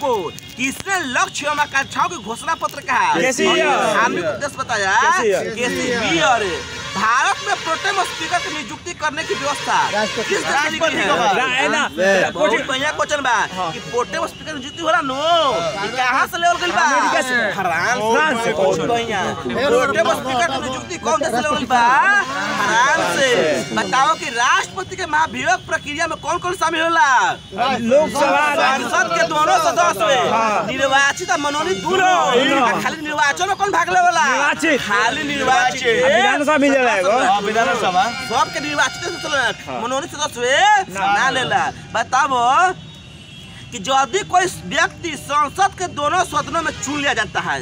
को किसने लक्ष्य आकांक्षाओं की घोषणा पत्र कहा? धार्मिक उद्देश्य बताया। भारत में प्रोटेम स्पीकर की नियुक्ति करने की व्यवस्था किस राष्ट्रपति है? बहुत बढ़िया क्वेश्चन बा कि प्रोटेम स्पीकर नियुक्ति होला नो कहां से लेवल गइल बा? फ्रांस से। बहुत बढ़िया। प्रोटेम स्पीकर की नियुक्ति कौन देश से लेवल बा? फ्रांस से। बताओ कि राष्ट्रपति के महाभियोग प्रक्रिया में कौन-कौन शामिल होला? लोकसभा संसद के दोनों सदस्य निर्वाचित और मनोनीत दोनों। खाली निर्वाचन में कौन भाग लेवला? खाली निर्वाचित विधानसभा सबके निर्वाचित मनोनीत सदस्य ना लेला। बताओ कि यदि कोई व्यक्ति संसद के दोनों सदनों में चुन लिया जाता है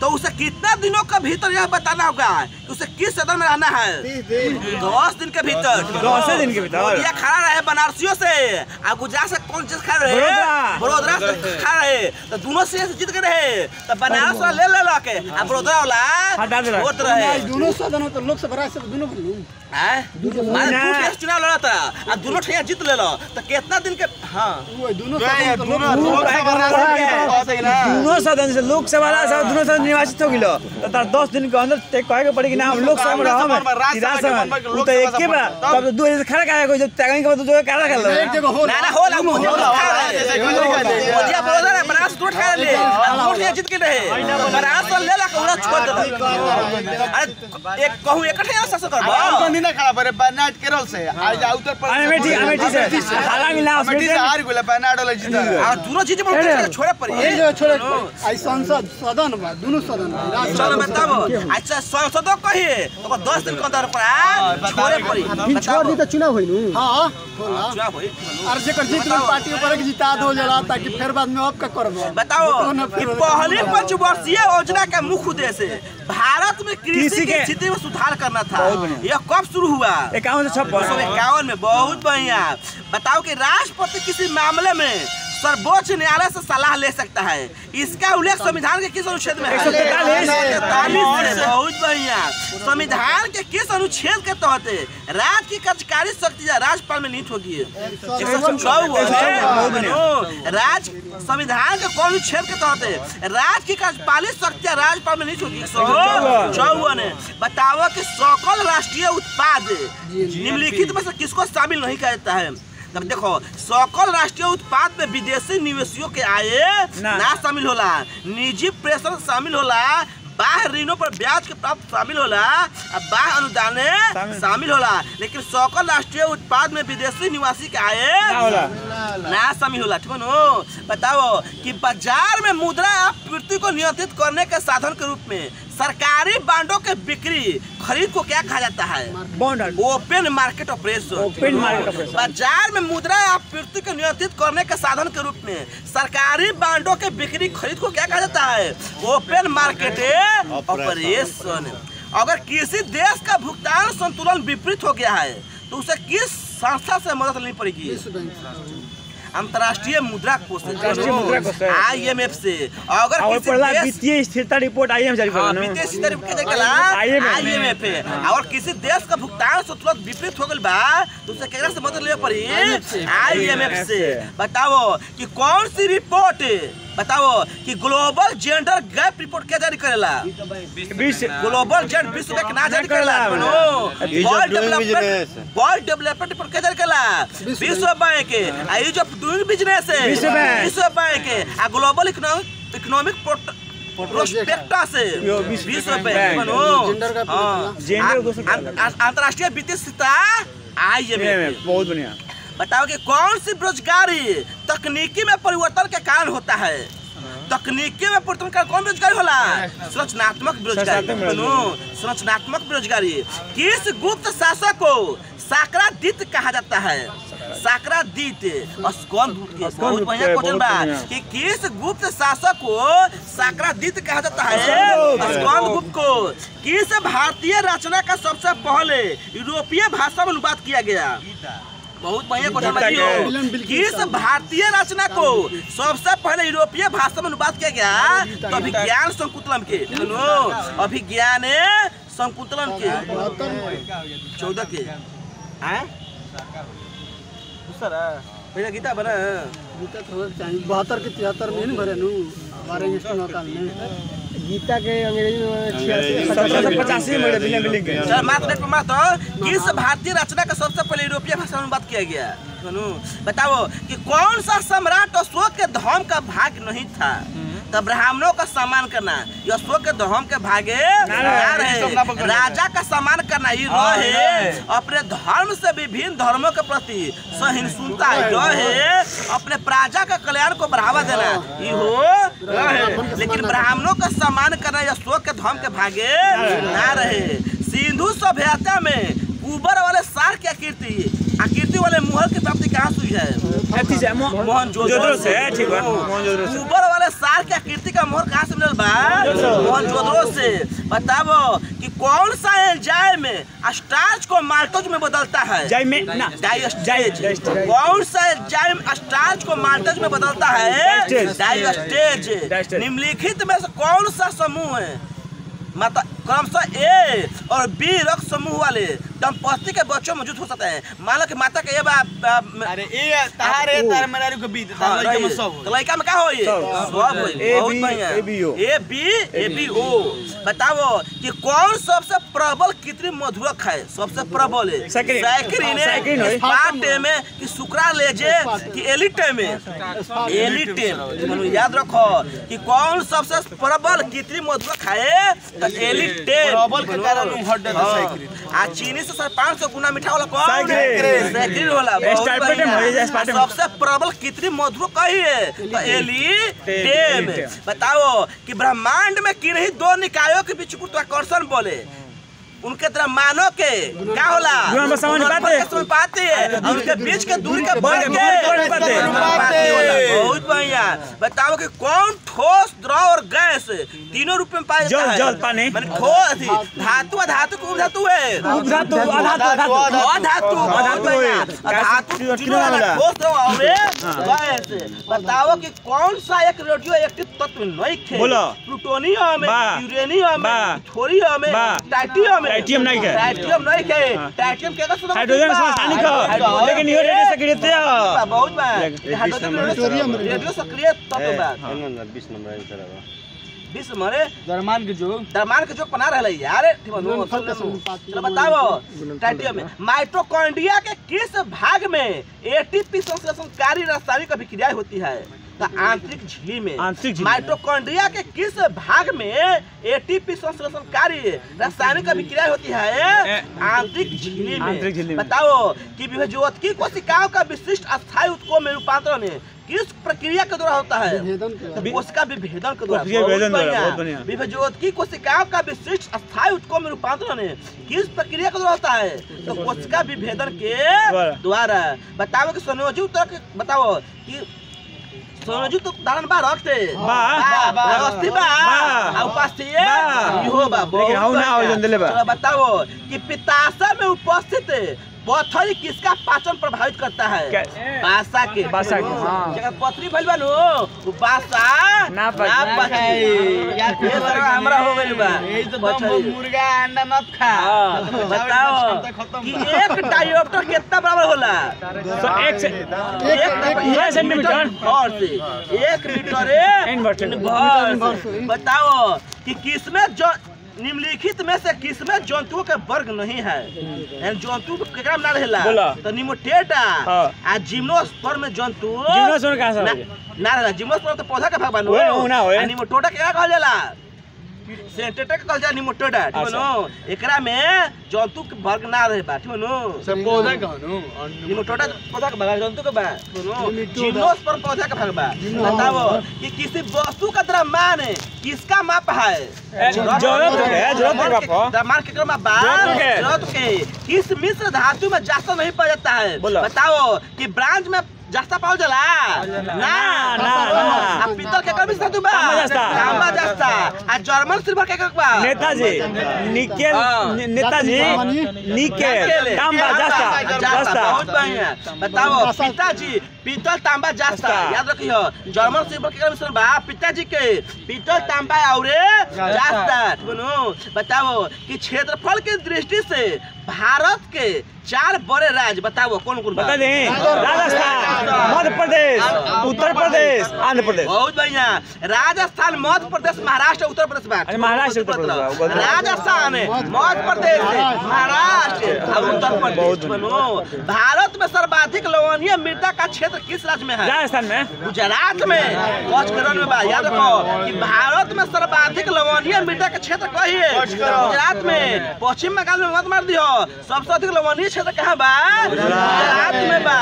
तो उसे कितना दिनों का भीतर यह बताना होगा कि उसे किस सदन में रहना है? 10 दिन के भीतर। 10 दिन के भीतर यह खड़ा रहे बनारसियों से और गुजरात से कौन चीज खा रहे? बड़ोदरा से खा रहे तो दोनों से जीत के रहे तो बनारस वाला ले के और बड़ोदरा वाला वोट रहे। दोनों सदन तो लोकसभा राज्यसभा दोनों चुनाव लड़ा था और दोनों ठिया जीत ले लो तो कितना दिन के? हाँ दोनों सदन से लोकसभा दोनों सदन निर्वाचित हो गिलो तो 10 दिन के अंदर कहे के पड़ी कि ना हम लोकसभा में रहम विधानसभा तो एक के बा तब 2 दिन से खड़ा काहे कोई जब त्यागन के बाद जो काला कर लो एक जगह होला ना होला मोदिया बोला ना बनारस टूट खा ले वोट जीत के रहे बनारस ले ला के उड़ा छोड़ दे। अरे एक कहूं इकट्ठे शासन करबो ना खड़ा परे बनाट केरल से आज उत्तर प्रदेश अमेठी से हारा मिला अमेठी से हार गेल बनाट वाला जीत आ दोनों चीज में छोड़े पड़ी छोड़े आई संसद सदन बा दोनों सदन चलो बताओ। अच्छा संसद कहिए तो 10 दिन के अंदर छोड़े पड़ी छोड़ दी तो चुनाव होई नु। हां चुनाव होई और जेकर जीत गई पार्टी ऊपर के जिता दो जला ताकि फिर बाद में अब का करबो। बताओ कि पहली पंचवर्षीय योजना का मुख्य उद्देश्य भारत में कृषि की स्थिति में सुधार करना था। यह कब शुरू हुआ? 1951 में। बहुत बढ़िया। बताओ कि राष्ट्रपति किसी मामले में सर्वोच्च न्यायालय से सलाह ले सकता है। इसका उल्लेख संविधान के किस अनुच्छेद में है? 143। बहुत बढ़िया। संविधान के किस अनुच्छेद के तहत राज्य की कार्यकारी शक्ति राज्यपाल में निहित होगी? 154। राज्य संविधान के कौन अनुच्छेद के तहत राज्य की कार्यपालित शक्ति राज्यपाल में निहित होगी? 154। बताओ कि सकल राष्ट्रीय उत्पाद निम्नलिखित में से किसको शामिल नहीं किया जाता है? तब देखो सकल राष्ट्रीय उत्पाद में विदेशी निवेशियों के आय ना शामिल होला, निजी प्रेषण शामिल होला, बाह्य ऋणों पर ब्याज के प्राप्त शामिल होला, बाह्य अनुदान शामिल होला, लेकिन सकल राष्ट्रीय उत्पाद में विदेशी निवासी के आय ना शामिल होला। ठीक है नो? बताओ कि बाजार में मुद्रा आपूर्ति को नियंत्रित करने के साधन के रूप में सरकारी बांडों के बिक्री खरीद को क्या कहा जाता है? Open market operation. बाजार में मुद्रा आपूर्ति को नियंत्रित करने के साधन के रूप में सरकारी बांडों के बिक्री खरीद को क्या कहा जाता है? Open market operation. अगर किसी देश का भुगतान संतुलन विपरीत हो गया है तो उसे किस संस्था से मदद लेनी पड़ेगी? अंतर्राष्ट्रीय मुद्रा कोष IMF से। अगर वित्तीय स्थिरता रिपोर्ट IMF जारी करता है। वित्तीय स्थिरता रिपोर्ट IMF है। और किसी देश का भुगतान संतुलन विपरीत हो गइल बा तो उसे केकरा से मदद लेवे पड़ी? IMF से। बताओ कि कौन सी रिपोर्ट बताओ कि ग्लोबल जेंडर गैप रिपोर्ट क्या जारी करेला? ग्लोबल जेंडर विश्व बैंक ना जारी करेला। वर्ल्ड डेवलपमेंट रिपोर्ट क्या जारी करेला? विश्व बैंक। आई जो डूइंग बिजनेस है विश्व बैंक है। आ ग्लोबल इकोनॉमिक प्रोस्पेक्टस से विश्व बैंक। अंतर्राष्ट्रीय वित्तीय संस्था IMF। बहुत बढ़िया। बताओ कि कौन सी बेरोजगारी तकनीकी में परिवर्तन के कारण होता है? तकनीकी में परिवर्तन का कौन बेरोजगारी होला? संरचनात्मक बेरोजगारी। संरचनात्मक बेरोजगारी। किस गुप्त शासक को साक्रादित्य कहा जाता है? साक्रादित्य। बहुत बढ़िया क्वेश्चन बा कि किस गुप्त शासक को साक्रादित्य कहा जाता है? स्कंदगुप्त को। किस भारतीय रचना का सबसे पहले यूरोपीय भाषा में अनुवाद किया गया? बहुत बढ़िया क्वेश्चन बताइए। किस भारतीय रचना को सबसे पहले यूरोपीय भाषा में अनुवाद किया गया? तो अभिज्ञान संकुतलम के। अभिज्ञान संकुतलम के 14 के। भैया गीता बना गीता थोड़ा चाहिए 72 के 73 में नहीं भरे नु हमारे इंस्टीट्यूट काल में गीता के अंग्रेजी में 1785 में बिलियन बिलियन के चल मात्र एक मात्र किस भारतीय रचना का सबसे पहले यूरोपीय भाषा में बात किया गया बताओ कि कौन सा सम्राट अशोक के धर्म का भाग नहीं था तब ब्राह्मणों का सम्मान करना ये अशोक के धर्म के भागे ना रहे राजा का सम्मान करना ही रहे अपने धर्म से विभिन्न धर्मों के प्रति सहिष्णुता रहे अपने प्रजा का कल्याण को बढ़ावा देना ये हो रहे लेकिन ब्राह्मणों का सम्मान करना ये अशोक के धर्म के भागे ना रहे सिंधु सभ्यता में ऊबर वाले सार की आकृति वाले मुहर की प्राप्ति कहाँ हुई है मोहनजोदड़ो से ठीक है ऊबर वाले सार की आकृति का मोहर कहाँ से मिलल बा मोहनजोदड़ो से बताओ कि कौन सा एंजाइम स्टार्च को माल्टोज में बदलता है डाइस्टेज कौन सा एंजाइम स्टार्च को माल्टोज में बदलता है डाइस्टेज निम्नलिखित में से कौन सा समूह है माता क्रमशः ए और बी रक्त समूह वाले दंपति के बच्चों मौजूद हो सकते हैं मान लो कि माता के अरे ए तारे तार मेरा को बी लड़का में सब तो लड़का में क्या हो ये सब बहुत बढ़िया ए बी ओ बताओ कि कौन सबसे प्रबल कृत्रिम मधुरक है सबसे प्रबल है सैकरीन स्पार्टे में कि सुक्रालेजे कि एलिटे में याद रखो कि कौन सबसे प्रबल कृत्रिम मधुरक है तो एलिटे प्रबल के कारण हट देता सैकरीन आ चीनी से 500 गुना मीठा वाला कौन सैकरीन वाला सबसे प्रबल कृत्रिम मधुरक कही है तो एलिटेम बताओ कि ब्रह्मांड में किन्हीं दो निकायों के बीच गुरुत्वाकर्षण बोले उनके तरह मानो के क्या होला पाते हैं उनके बीच के दूरी के बढ़ के बहुत बढ़िया बताओ कि कौन ठोस द्रव और गैस तीनों रूप में पाया जाता है जल पानी ठोस धातु धातु को धातु है धातु ठोस द्रव और गैस बताओ कि कौन सा एक रेडियो एक्टिव तत्व नहीं है प्लूटोनियम यूरेनियम थोरियम टाइटेनियम टाइटियम नहीं है टाइटियम क्या सुना हाइड्रोजन रासायनिक लेकिन ये रेडियो सक्रिय है बहुत बा हाइड्रोजन रेडियो सक्रिय तत्व बा 20 नंबर 20 नंबर दरमान के जो बना रहले यार चलो बताओ टाइटियम में माइटोकॉन्ड्रिया के किस भाग में एटीपी संश्लेषणकारी रासायनिक अभिक्रिया होती है आंतरिक झिल्ली में माइटोकॉन्ड्रिया के किस भाग में एटीपी संश्लेषणकारी रासायनिक अभिक्रिया होती है आंतरिक झिल्ली में बताओ कि विभेजोत्की कोशिकाओं का विशिष्ट अस्थायी उत्कोण में रूपांतरण किस प्रक्रिया के द्वारा होता है कोशिका विभेदन के द्वारा विभेजोत्की कोशिकाओं का विशिष्ट अस्थायी उत्कोण में रूपांतरण किस प्रक्रिया के द्वारा होता है तो कोशिका विभेदन के द्वारा बताओ कि संयोजित बताओ कि सोनोजी तो उदाहरण बा रखते व्यवस्थित बा उपस्थित इहो बा लेकिन हाउ ना हो जंदले बा बताओ कि पित्ताशय में उपस्थित पथरी किसका पाचन प्रभावित करता है बासा के जगह पथरी भइल बा नो उ बासा ना पथरी यार ये तरह हमरा हो गइल बा ए तो मुर्गा अंडा मत खा बताओ कि एक डायोप्टर कितना बराबर होला 1 सेंटीमीटर और से 1 मीटर बताओ कि किसमें जो निम्नलिखित में से किसमें जंतुओं के वर्ग नहीं है जंतु केकरा में ना रहेला तो निमोटेटा आ जिम्नोस्पर्म में जंतु जिम्नोस्पर्म कहां से ना रहेला जिम्नोस्पर्म तो पौधा का भाग बा नो निमोटोटा केकरा कहल जाला सेंटेटा कहल जाला निमोटोटा ठीक नो एकरा में जंतु के वर्ग ना रहे बा ठीक नो सब पौधा कहनु निमोटोटा पौधा का भाग जंतु के बा नो जिम्नोस्पर्म पौधा का भाग बा बताओ कि किसी वस्तु का द्रव्यमान किसका माप है जरूरत के जरूरत के किस मिश्र धातु में जास्ता नहीं पाया जाता है बताओ कि ब्रांच में जास्ता पाओ जला ना पीतल के कभी धातु बा तांबा जास्ता आ जर्मन सिल्वर के बा नेताजी निकेल तांबा जास्ता बहुत बढ़िया बताओ पिताजी पीतल तांबा जास्ता याद रखियो जर्मन सिंबल के मिश्रण बा पिताजी के पीतल तांबा और जास्ता सुनो बताओ कि क्षेत्रफल की दृष्टि से भारत के 4 बड़े राज्य बताओ कौन कौन बता दें राजस्थान मध्य प्रदेश उत्तर प्रदेश आंध्र प्रदेश बहुत बढ़िया राजस्थान मध्य प्रदेश महाराष्ट्र उत्तर प्रदेश बात महाराष्ट्र उत्तर प्रदेश राजस्थान मध्य प्रदेश महाराष्ट्र और उत्तर प्रदेश बनो भारत में सर्वाधिक लवणीय मृदा का क्षेत्र किस राज्य में है राजस्थान में गुजरात में 5 करोड़ में बा याद रखो कि भारत में सर्वाधिक लवणीय मृदा का क्षेत्र कहिए गुजरात में पश्चिम बंगाल में मत मार दियो सबसे अधिक लवणीय क्षेत्र कहाँ बा गुजरात में बा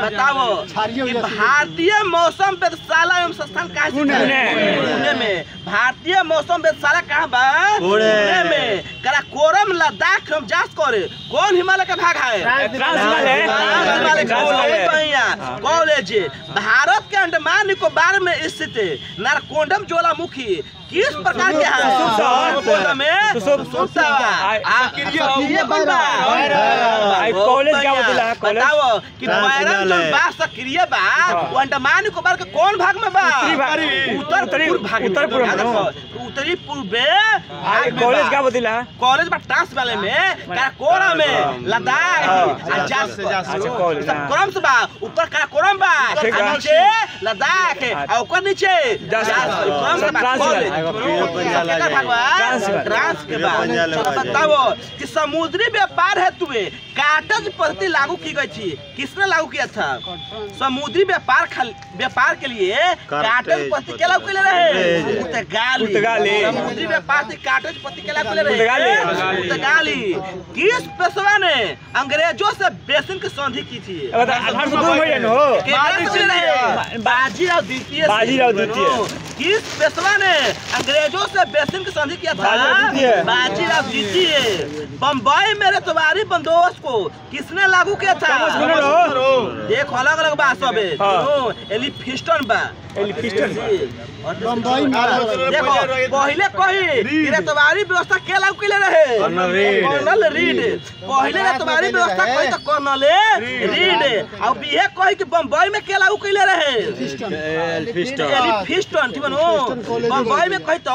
बताओ कि भारतीय मौसम वेधशाला एवं संस्थान कहाँ पुणे में भारतीय मौसम वेधशाला कहाँ बा पुणे में काराकोरम लद्दाख हम जांच करे कौन हिमालय का भाग है कॉलेज भारत के अंडमान निकोबार में स्थित नारकोंडम ज्वालामुखी किस प्रकार के कॉलेज क्या बतला बताओ कि बैरन जो बा सक्रिय बा वो अंडमान निकोबार के कौन भाग में बा उत्तरी पूर्व कॉलेज क्या बतला कॉलेज बा ट्रांस वाले में काराकोरम में लद्दाख क्रम से बा ऊपर काराकोरम बा नीचे लद्दाख और ऊपर नीचे क्रम से बा बताओ कि समुद्री व्यापार हेतु काटज पद्धति लागू की गई थी किसने लागू किया था समुद्री व्यापार के लिए काटज पद्धति क्या लागू कर रहे पुर्तगाली समुद्री व्यापार से काटज पद्धति क्या लागू कर रहे पुर्तगाली किस पेशवा ने अंग्रेजों से बेसिन की संधि की थी बाजीराव द्वितीय किस पेशवा ने अंग्रेजों से बेसिन की संधि किया था बाजीराव द्वितीय बम्बई में रेतवारी बंदोबस्त को किसने लागू किया था देखो अलग अलग बात सब एलिफिस्टन बा बम्बई देखो पहले कही रेतवारी व्यवस्था के लागू किले रहे कर्नल रीड पहले रेतवारी व्यवस्था कही तो कर्नल रीड और बीए कही कि बम्बई में के लागू किले रहे एलिफिस्टन ठीक बनो बम्बई में कही तो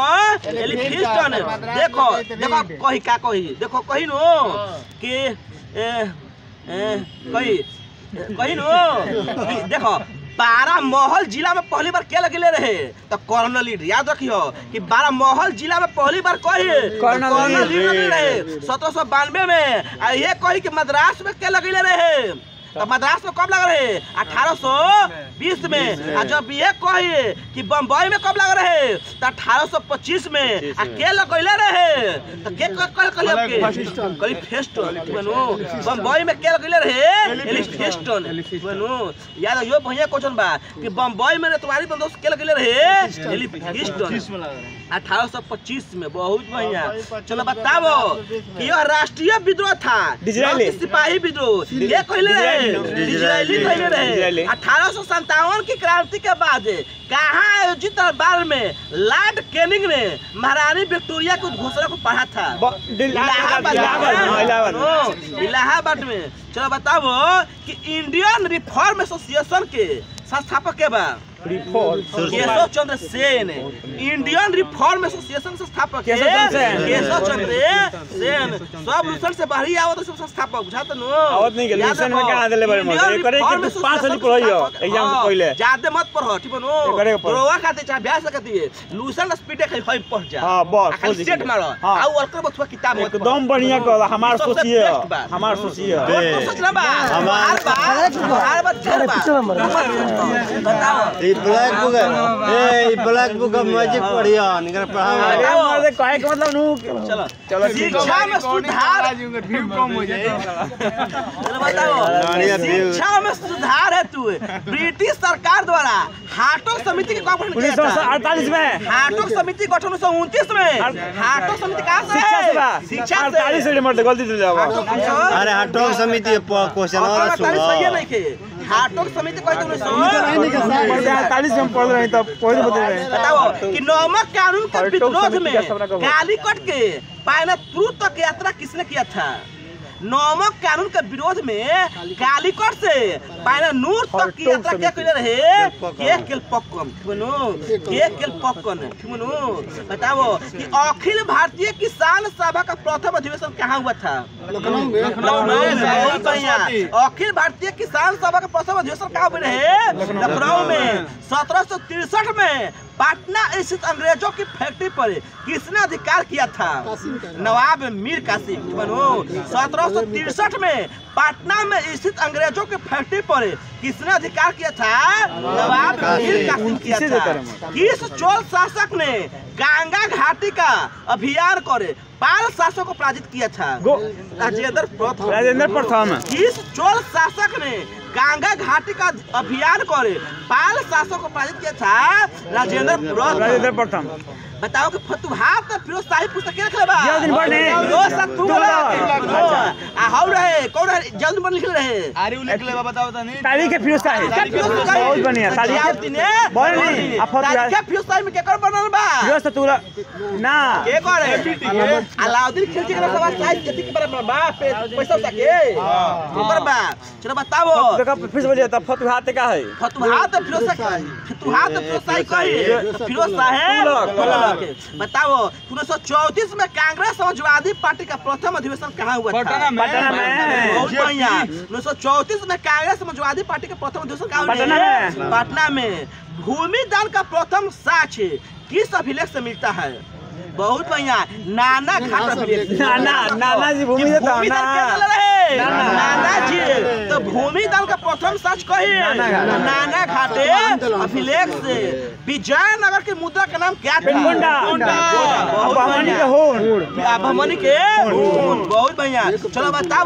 एलिफिस्टन देखो देखो कही का कही देखो कही नो कि कही नो देखो बारामहल जिला में पहली बार क्या लगले रहे तो कर्नल लीड याद रखियो कि बारामहल जिला में पहली बार कही कर्नल लीड लगले रहे 1792 में और ये कही कि मद्रास में क्या लगले रहे तो मद्रास में कब लग रहे 1820 में और जब ये कही कि बम्बई में कब लग रहे तो 1825 में आ के लगले रहे तो के कली फेस्टन बनो बम्बई में के लगले रहे एलिफिस्टन बनो याद यो भैया क्वेश्चन बा कि बम्बई में तुम्हारी बंदोबस्त के लगले रहे एलिफिस्टन 1825 में बहुत बढ़िया चलो बताओ कि यह राष्ट्रीय विद्रोह था सिपाही विद्रोह ये कहले रहे 1857 की क्रांति के बाद कहाँ आयोजित दरबार में लॉर्ड कैनिंग ने महारानी विक्टोरिया की घोषणा को पढ़ा था इलाहाबाद में चलो बताओ कि इंडियन रिफॉर्म एसोसिएशन के संस्थापक के बा Keshav Chandra Sen Indian reform association संस्थापक केशव चंद्र सेन सब लूसन से बाहरी आवत सब संस्थापक बुझात नो आवत नहीं के लूसन में कहां देले बड़े मत करे कि 5 साल पढ़ियो एग्जाम से पहले ज्यादा मत पढ़ो ठीक नो रोवा खाते चाहे ब्याह सकती है लूसन स्पीड के होई पढ़ जा हां बस खाली सेट मारो आ वर्कर बथवा किताब मत एकदम बढ़िया कर हमार सोचिए सोच बा हमार बात झर बा बताओ ई ब्लैक बुक ए ब्लैक बुक मैजिक पढ़िया निकर पढ़ाओ अरे मार कहे के मतलब नु चलो शिक्षा में सुधार व्यू कम हो जाए चलो बताओ शिक्षा में सुधार है तू ब्रिटिश सरकार द्वारा हाटोक समिति के गठन किया था 1948 में हाटोक समिति गठन 1929 में हाटोक समिति कहां से है शिक्षा से 48 से मत गलती से जाओ अरे हाटोक समिति क्वेश्चन और सही नहीं के हाटोक समिति कहते हैं 48 में पढ़ रहे तब कोई नहीं बता रहे बताओ कि नमक कानून के विरोध में कालीकट के पायना तुरंत तक यात्रा किसने किया था नमक कानून के विरोध में कालीकट से पायनूर तक की यात्रा क्या कइले रहे के केलपक्कम बनो के केलपक्कम बनो बताओ कि अखिल भारतीय किसान सभा का प्रथम अधिवेशन कहाँ हुआ था लखनऊ में बहुत बढ़िया अखिल भारतीय किसान सभा का प्रथम अधिवेशन कहाँ हुआ रहे लखनऊ में 1763 में पटना स्थित अंग्रेजों की फैक्ट्री पर किसने अधिकार किया था नवाब मीर कासिम बनो 1763 में पटना में स्थित अंग्रेजों की फैक्ट्री पर किसने अधिकार किया था नवाब मीर कासिम किया था किस चोल शासक ने गंगा घाटी का अभियान करे पाल शासक को पराजित किया था राजेंद्र प्रथम किस चोल शासक ने गंगा घाटी का अभियान करे पाल शासक को पराजित किया था राजेंद्र प्रथम बताओ कि फतुहात फिरोज शाही पुस्तक के रखले बा फिरोज शाह तू आ हाउ रहे कौन रहे जल्द मन लिख रहे अरे उ लिख ले बताओ त नहीं तारीख है फिरोज शाही बहुत बढ़िया तारीख बोल नहीं आ तारीख फिरोज शाही में केकर बनल बा फिरोज तू ना के करे अलाउद्दीन खिलजी के सभा शाही जति के बराबर बा पैसा सके ऊपर बा चलो बताओ फिर से बोलिए तब फतुहात का है फतुहात फिरोज शाही कही फिरोज शाह बताओ 1934 में कांग्रेस समाजवादी पार्टी का प्रथम अधिवेशन कहाँ हुआ था पटना में बहुत बढ़िया 1934 में कांग्रेस समाजवादी पार्टी का प्रथम अधिवेशन कहाँ हुआ पटना में भूमि दान का प्रथम साक्ष्य किस अभिलेख से मिलता है बहुत बढ़िया नाना घाट अभिलेख नाना जी भूमि देता नाना जी तो भूमि दान का प्रथम साक्ष्य कही नाना घाटे अभिलेख से विजयनगर की मुद्रा का नाम क्या था बहुत बढ़िया बहुत बढ़िया चलो बताओ